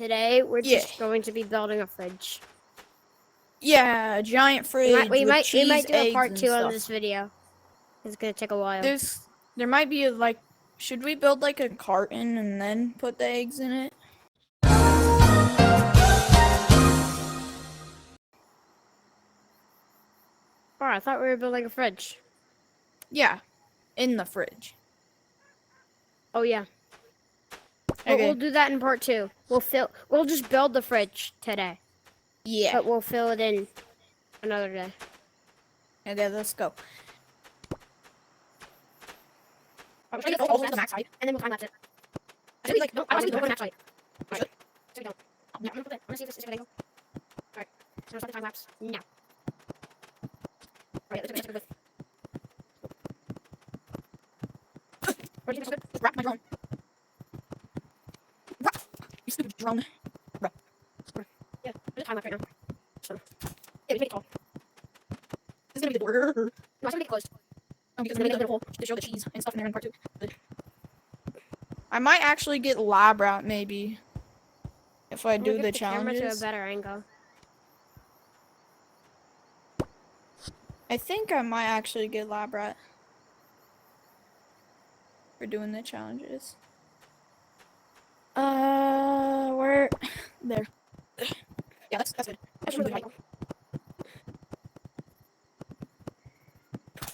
Today we're Yeah. just going to be building a fridge. Yeah, a giant fridge We with might cheese, do a eggs, part and 2 on stuff. this video. It's gonna take a while. There might be should we build like a carton and then put the eggs in it? Oh, I thought we were building a fridge. Yeah, in the fridge. Oh yeah. Okay. We'll do that in part 2. We'll just build the fridge today. Yeah. But we'll fill it in another day. Okay, let's go. I'm trying to go all the way to the max height, and then we'll time lapse it. I should be like, no, I want to go to the max height. Right. So we don't. Yeah, I'm gonna see if this is a good angle. Alright. I'm gonna start the time lapse now. Alright, let's go with. Where'd you get Just wrap my drone. Wrap. You stupid drone. Wrap. Yeah, there's a time lapse right now. So, yeah, we make it tall. This is gonna be the door. No, I should make it closed. Oh, because I'm gonna make a little hole to show the cheese and stuff in there in part 2. I might actually get lab rat maybe. If I do the challenges. Camera to a better angle. I think I might actually get lab rat. For doing the challenges. Where? There. Yeah, that's good. That's really high.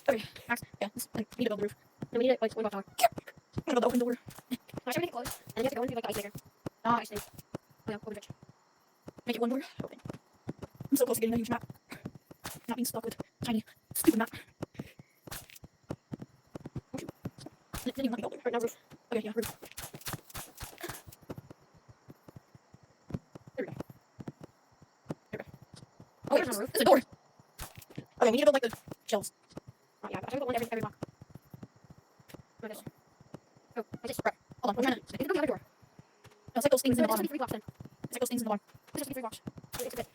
Okay, Max. Yeah, I need to build the roof. No, we need it like one block taller. I'm gonna build the open door. I should make it closed, and then you have to go into like the ice maker. Ah, Ice thing. Oh yeah, open fridge. make it one door. Open. I'm so close to getting a huge map. Not being stuck with tiny, stupid map. Oh shoot. Didn't even let me build it. Right now, roof. Okay, yeah, roof. There we go. There we go. Oh wait, There's no roof. there's a door. Okay, we need to build like the shelves. Oh yeah, I should build one every block. Like this. Oh, like this. Right. Hold on, I'm trying to. I can build the other door. No, it's like those things in the This bottom. will be 3 blocks then. It's like those things in the bottom. This will be 3 blocks. It's a bit.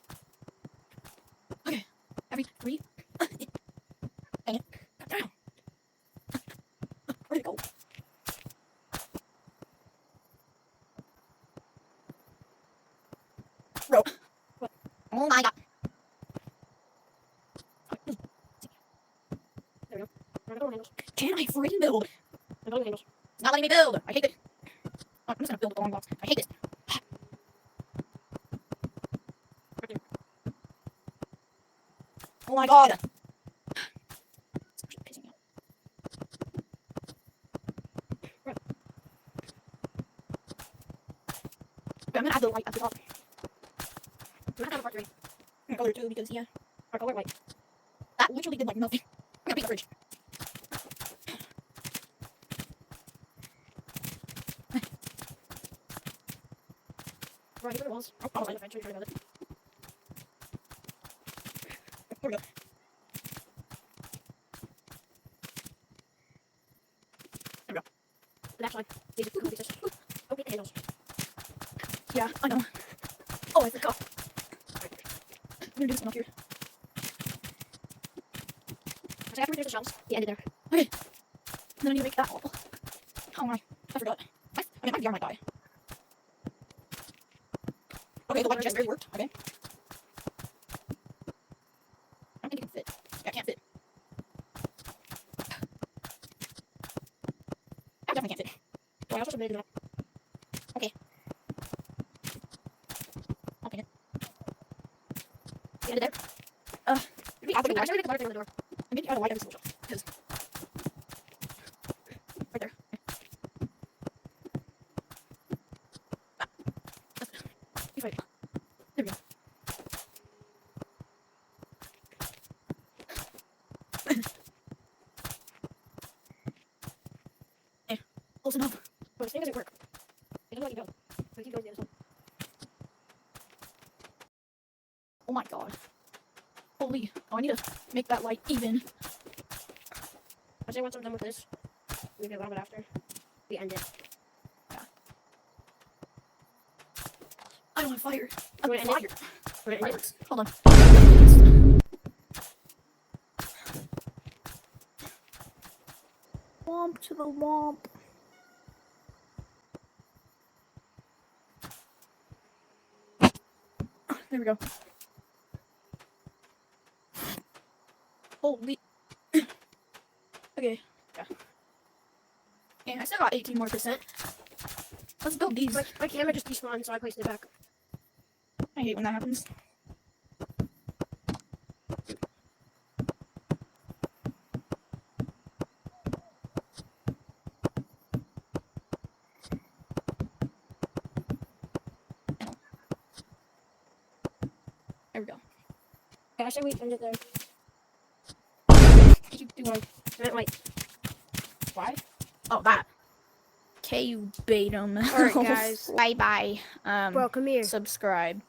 Okay. Every 3. Dang it. God damn. Where'd it go? Bro. What? Oh my god. There we go. I'm building handles. Can I freaking build? I'm building handles. It's not letting me build. I hate it. Oh, I'm just gonna build with the long blocks. I hate this. Right there. Oh my god. It's actually pissing me off. Right. Okay, I'm gonna add the light at the top. I'm gonna have a part 3. I'm gonna color it too because yeah, Our color white. that literally did like nothing. I'm gonna paint the fridge. Right, here it was. I'll find the fridge. Try to build it. There we go. There we go. And actually, these are these are open handles. Yeah, I know. Oh, I forgot. I'm gonna do this one up here. So after we finish the shelves, the end of there. Okay. And then I need to make that wall. How am I? I forgot. I mean, my VR might die. Okay, the light just barely worked. Okay. I don't think it can fit. Yeah, I can't fit. I definitely can't fit. Well, I also submitted that. Okay. I'll paint it. The end of there. Maybe add the I light. should make a larger thing on the door. Maybe add a light every single shot. Because. Right there. He's right. There we go. Close enough. Well, this thing doesn't work. It doesn't let you go. So keep going to the other side. Oh my god. Holy. Oh, I need to make that light even. I say once I'm done with this, maybe a little bit after, we end it. Yeah. I don't have fire. I'm Wanna end fired. it? Wanna end it? Fireworks. Hold on. Womp to the womp. There we go. Holy. Okay. Yeah. And I still got 18 more %. Let's build these. My camera just despawned, so I placed it back. I hate when that happens. There we go. Okay, I should we end it there. What you do? I meant like, Why? Oh, that. Okay, you bait 'em. Alright, guys. Bye bye. Bro, come here. Subscribe.